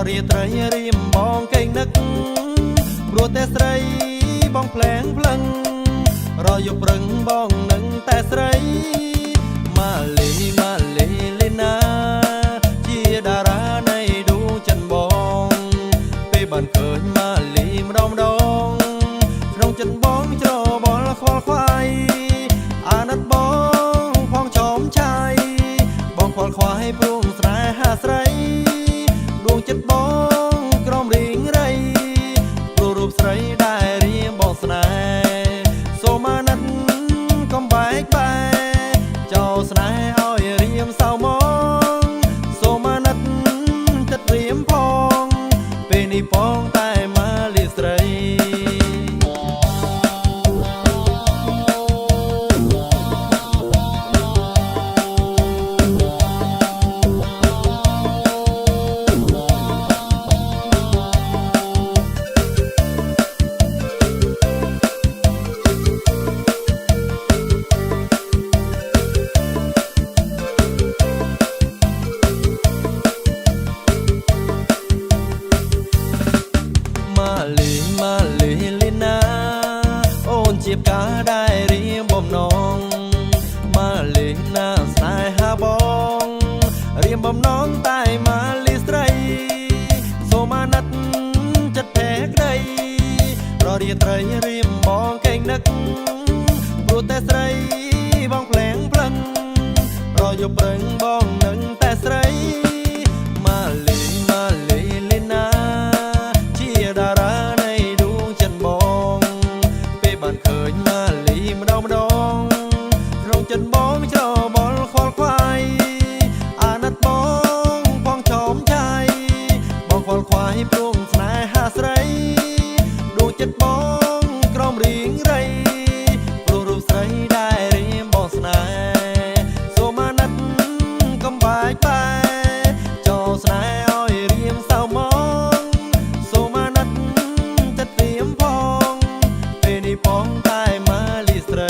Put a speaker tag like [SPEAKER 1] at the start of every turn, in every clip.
[SPEAKER 1] รีไตรริมบองเก่งนักกลัวแต่ใสบองแผลงพลังรอยกรึงบองหนึ่งแต่ใสมาเลนาจีดาราในดูจันบองไปบันเกิดมาลีมดอมดองรองจันบองจอบอลควอควายอานัดบองพองชอมชายบองควอควายปรุงสลายหาใสดวงจันบองกรอมริงไรปรูรูปใสได้เรียมบองสนายโซมานัดก็ใบใบเจ้าสนายอ้อยเรียมสาวมองโซมานัดจัดเรียมพองเป็นอีปองใต้มาลิสไรมาเลนาโอนจีบกาได้เรียมบ่มน้องมาเลนาสายหาบองเรียมบ่มน้องใต้มาลิสไรโซมานัดจัดแพกได้รอเรียไตรเรียมบองเก่งนักปรูแต่ใสบองแผลงพลังรอยกเบิงบองหนึ่งแต่ใสมาเลนาจีดาราในดูจันบองไปบ้านเคยมาลีมดอมดองรองจันบองจอบอลควอควายอานัดบองพองชอมชายบองควอควายปรุงสนายหาใสดูจันบองกรอมริงไรปรูรูปใสได้เรียมบองสนายโซมานัดกำบายไปเจ้าสนายอ้อยเรียมสาวมองโซมานัดจัดเตรียมพองเป็นอีปองใต้มาลิสไร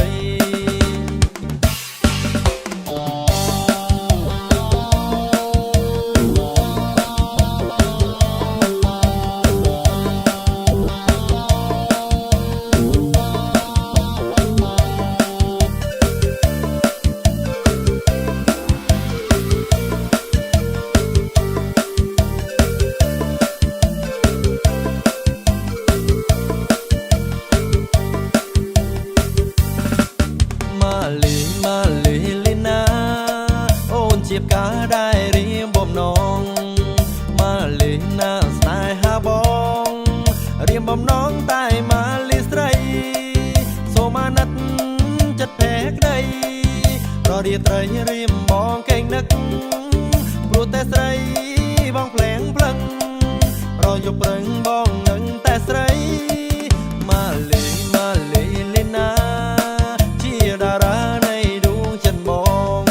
[SPEAKER 1] มาเลนาโอนจีบกาได้เรียมบ่มน้องมาเลนาสไตล์หาบองเรียมบ่มน้องใต้มาลิสไรโซมานัดจัดแพกได้รอเรียไตรเรียมบองเก่งนักปรูแต่ใสบองแผลงพลังรอยกเบิงบองหนึ่งแต่ใสมาเลนาจีดาราในดูจันบอง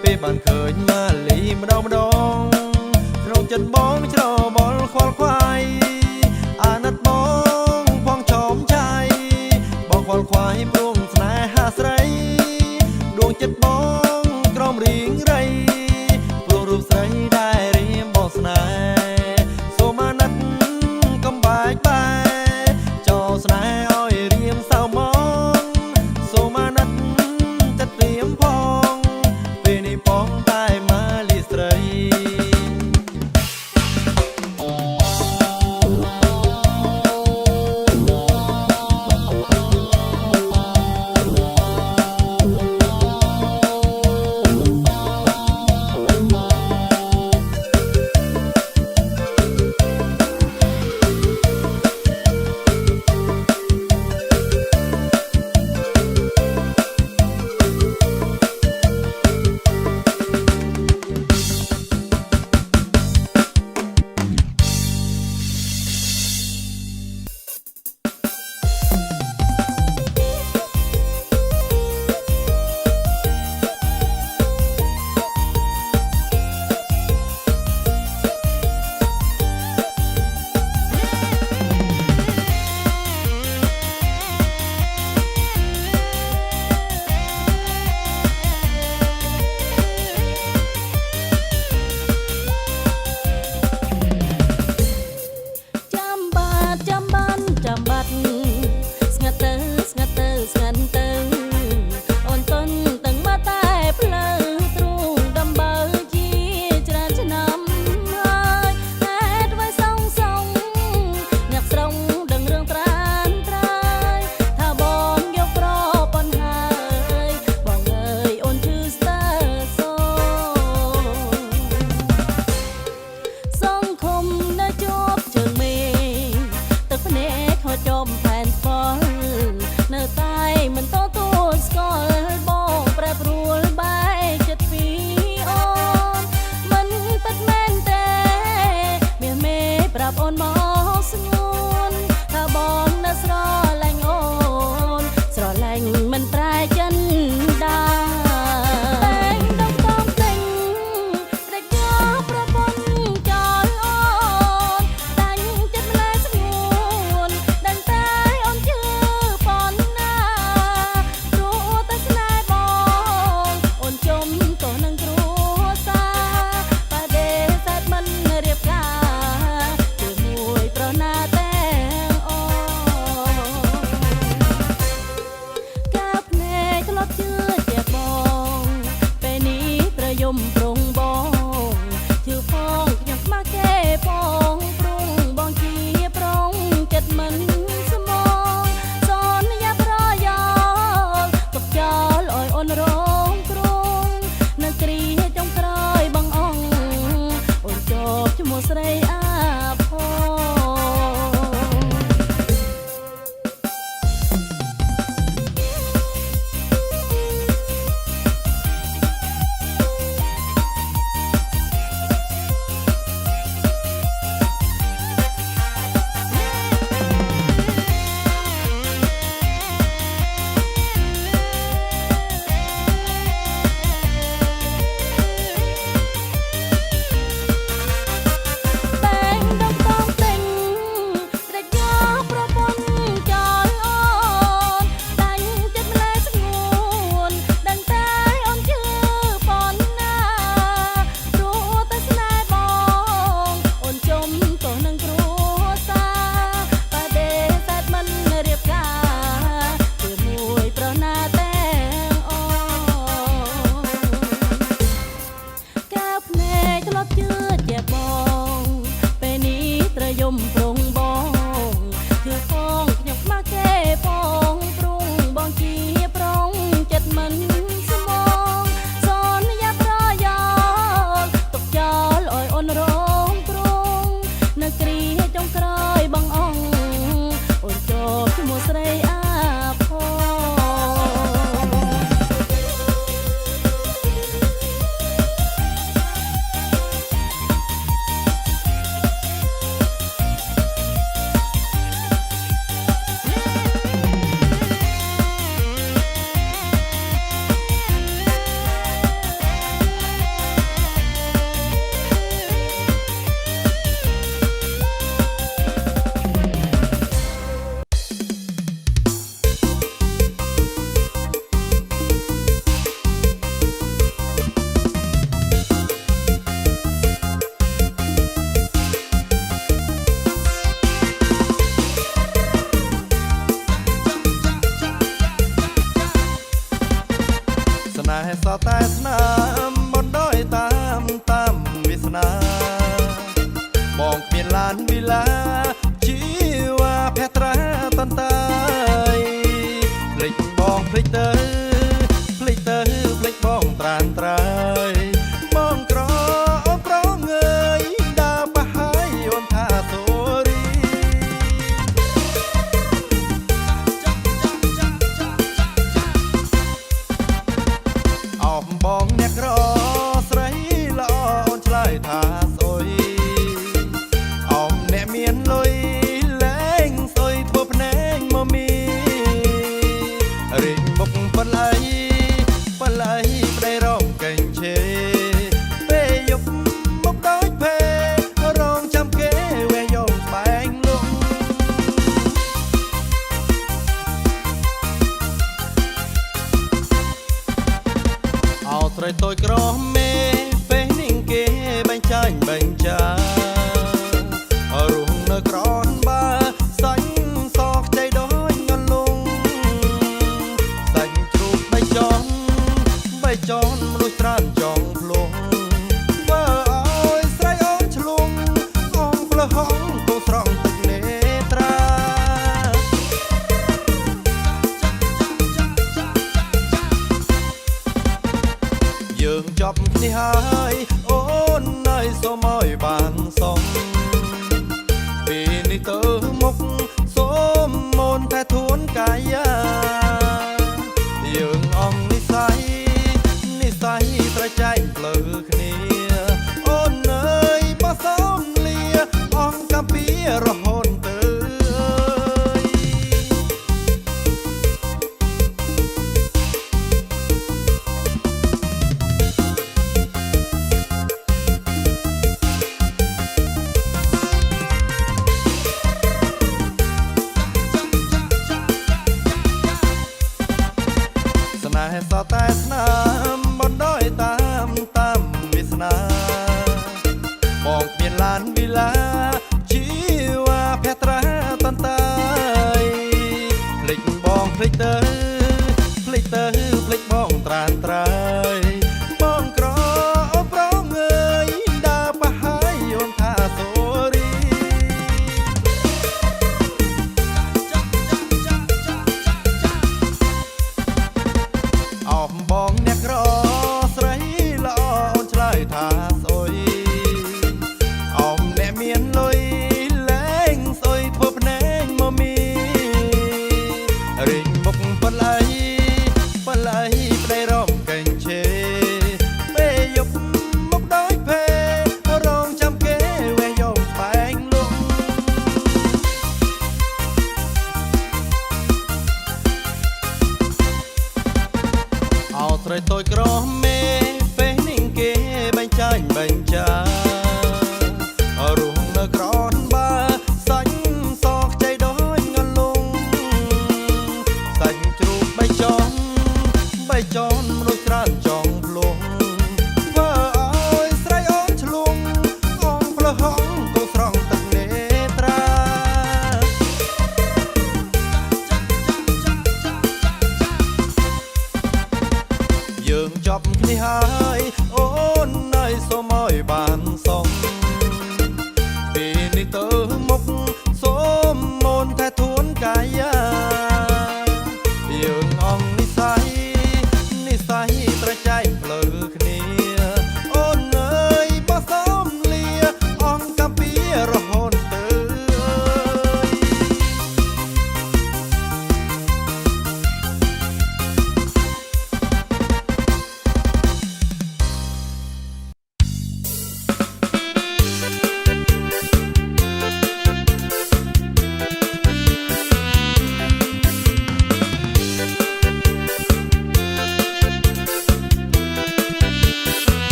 [SPEAKER 1] ไปบ้านเคยมาลีมดอมดองรองจันบองจอบอลควอควายอานัดบองพองชอมชายบองควอควายปรุงสนายหาใสดวงจันบองกรอมริงไรปรูรูปใสได้เรียมบองสนายโซมานัดกำบายไปเจ้าสนายอ้อยเรียมสาวมองโซมานัดจัดเตรียมพองเป็นอีปองใต้มาลิสไร បានវិលាជីវ៉ាភត្រាតន្តាយភ្លេចបងភ្លេចទៅភ្លេចទៅភ្លេចបងត្រានត្រើយបងក្រអូនប្រងើយដើរបះហើយអូនថាសូរីអោបបងអ្នកក្រស្រីល្អអូនឆ្លើយថាស្អុយអោបអ្នកមានលុយលែងសុយធ្វើភ្នែកមកមីរិញមុខប៉ុន្លៃប៉ុន្លៃប្តីរងកេងឆេពេលយប់មកដូចភេរងចាំគេវែងយកស្បែងលងអោស្រីតូចក្រមេពេលនេះគេបាញ់ចាញ់បាញ់ចារស់នៅក្រនបាសាច់សខ្ចីដូចងលងសាច់ជ្រូកបីចន់មនុស្សច្រើនចង់ភ្លងធ្វើឲ្យស្រីអូនឆ្លងអងផ្លើហងគូស្រង់ទឹកនេត្រាយើងចប់គ្នាហើយអូននៅសូមឲ្យបានសមពីនេះទៅមុខសូមមនតែធួនកាយាយើងអងនិស័យត្រូវចែកផ្លូវគ្នាអូនអើយបោះសូមលាអងកាពីរហូតទៅស្នេហ៍សតែស្នាមបណ្ដោយតាមវា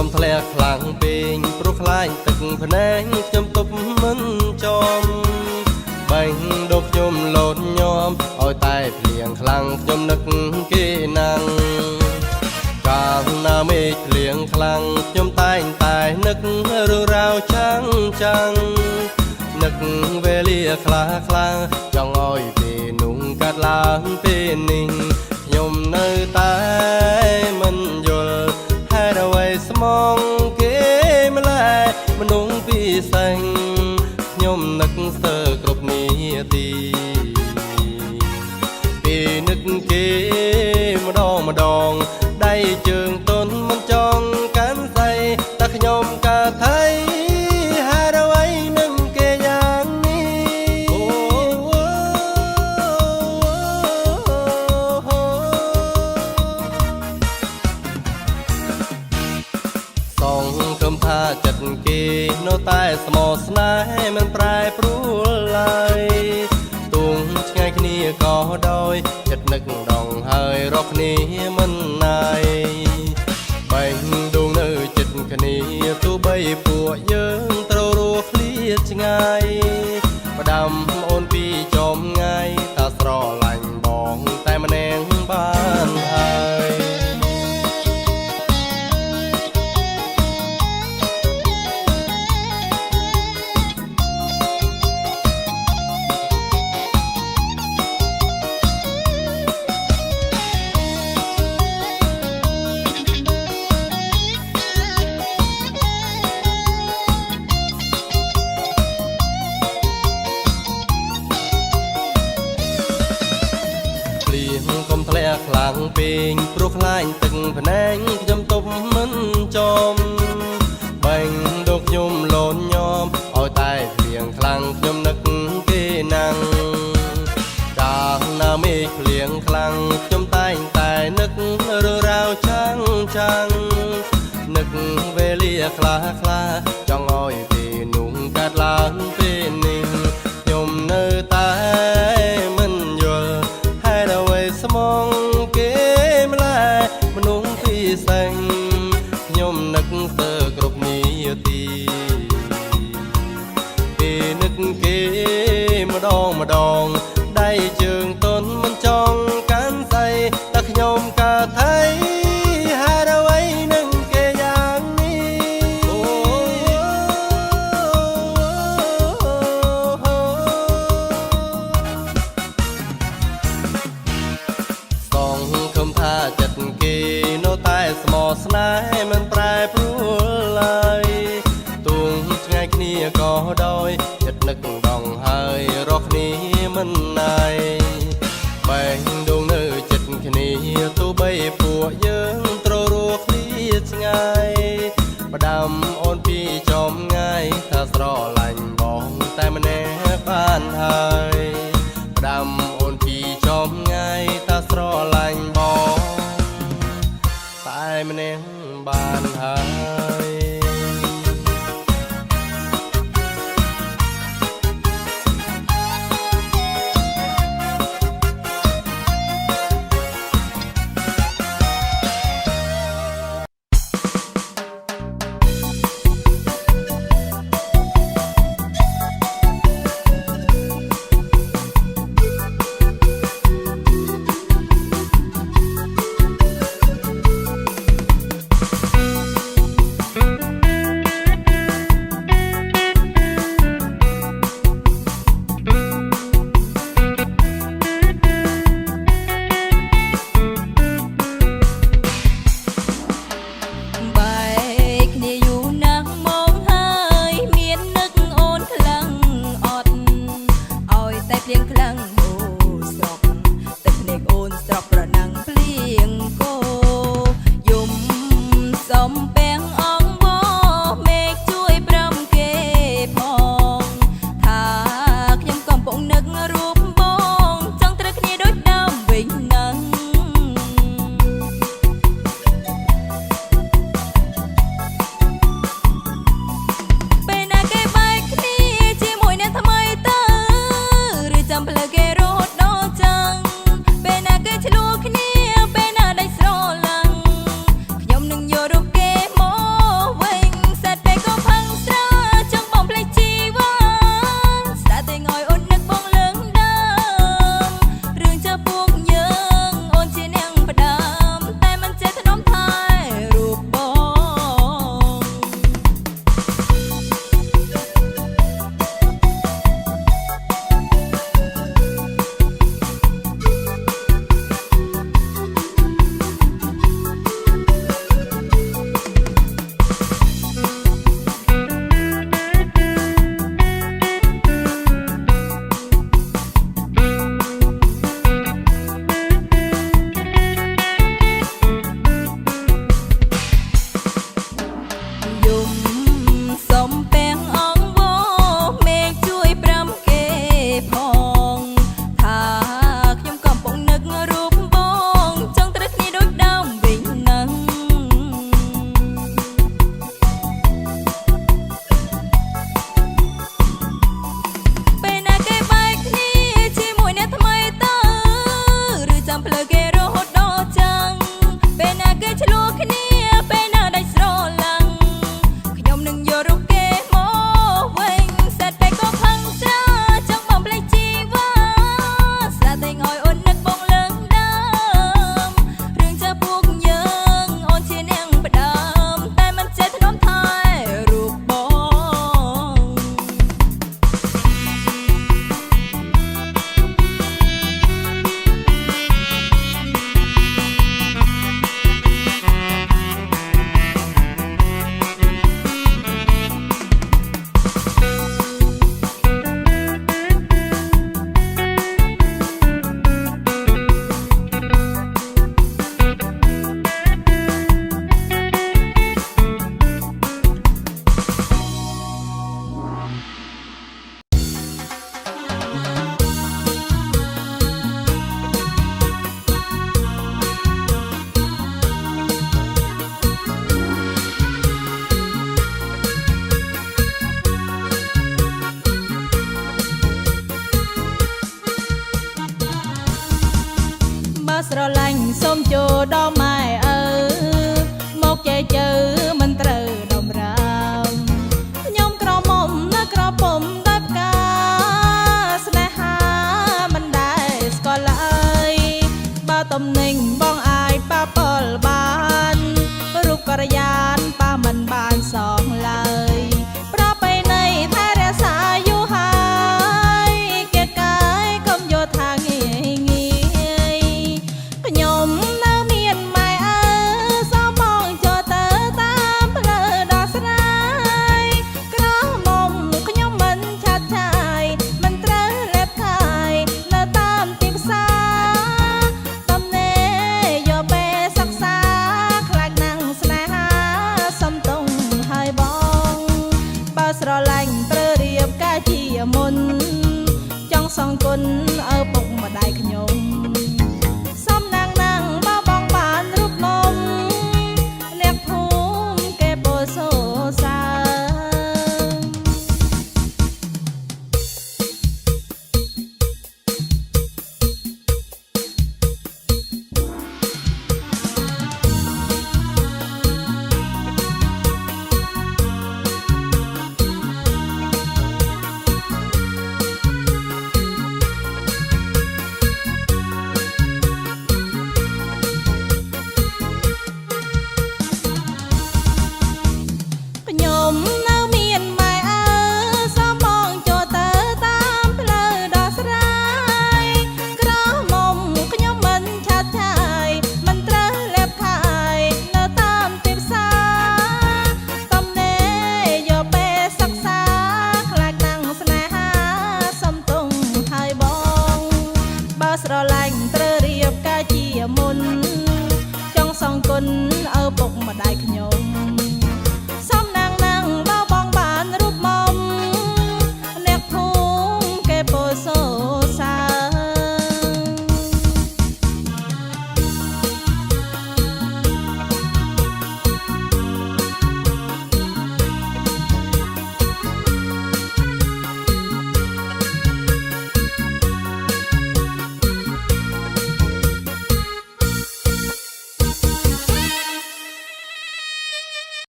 [SPEAKER 1] កុំធ្លាក់ខ្លាំងពេកព្រោះខ្លាញ់ទឹកភ្នែកខ្ញុំទប់មិនចំបាញ់ដូចខ្ញុំលោតញោមឲ្យតែភ្លៀងខ្លាំងខ្ញុំនឹកគេណាំងកាលណាមេឃភ្លៀងខ្លាំងខ្ញុំតែងតែនឹករឿងរ៉ាវចាំងចាំងនឹកវេលាខ្លះខ្លះចង់ឲ្យពេលនោះកាត់ឡើងពេលនេះខ្ញុំនៅតែមិនយល់ហេតុអ្វីស្មងគេម្ល៉េះមនុស្សពិសេសខ្ញុំនឹកស្ទើរគ្រប់នាទីពេលនឹកគេម្ដងម្ដងដៃជើងទន់មិនចង់កាន់ស្អីតែខ្ញុំកាថៃហេតុអ្វីនឹងគេយ៉ាងនេះសងគំថាចិត្តគេនៅតែស្មោះស្នេហ៍មិនប្រែប្រួលឡើយទូងឆ្ងាយគ្នាក៏ដោយចិត្តនឹកដងហើយរកគ្នាមិនណាយបែងដួងនៅចិត្តគ្នាទោះបីពួកយើងត្រូវរស់ឃ្លាតឆ្ងាយផ្ដាំអូនពីចំងាយថាស្រឡាញ់បងតែម្នាក់បានហើយកុំធ្លាក់ខ្លាំងពេកព្រោះខ្លាញ់ទឹកភ្នែកខ្ញុំទប់មិនចំបាញ់ដូចខ្ញុំលោនញោមឲ្យតែភ្លៀងខ្លាំងខ្ញុំនឹកគេណាំងកាលណាមេឃភ្លៀងខ្លាំងខ្ញុំតែងតែនឹករឿងរ៉ាវចាំងចាំងនឹកវេលាខ្លះខ្លះចង់ឲ្យពេលនោះកាត់ឡើងពេលនេះខ្ញុំនៅតែមិនយល់ហេតុអ្វីស្មងគេម្ល៉េះមនុស្សពិសេសខ្ញុំនឹកស្ទើរគ្រប់នាទីពេលនឹកគេម្ដងម្ដងដៃជើងទន់មិនចង់កាន់ស្អីតែខ្ញុំកាថៃហេតុអ្វីនឹងគេយ៉ាងនេះសងគំថាចិត្តគេនៅតែស្មោះស្នេហ៍មិនប្រែប្រួលឡើយទូងឆ្ងាយគ្នាក៏ដោយចិត្តនឹកដងហើយរកគ្នាមិនណាយបែងដួងនៅចិត្តគ្នាទោះបីពួកយើងត្រូវរស់ឃ្លាតឆ្ងាយផ្ដាំអូនពីចំងាយថាស្រឡាញ់បងតែម្នាក់បានហើយផ្ដាំអូនពីចំងាយថាស្រឡាញ់បងតែម្នាក់បានហើយ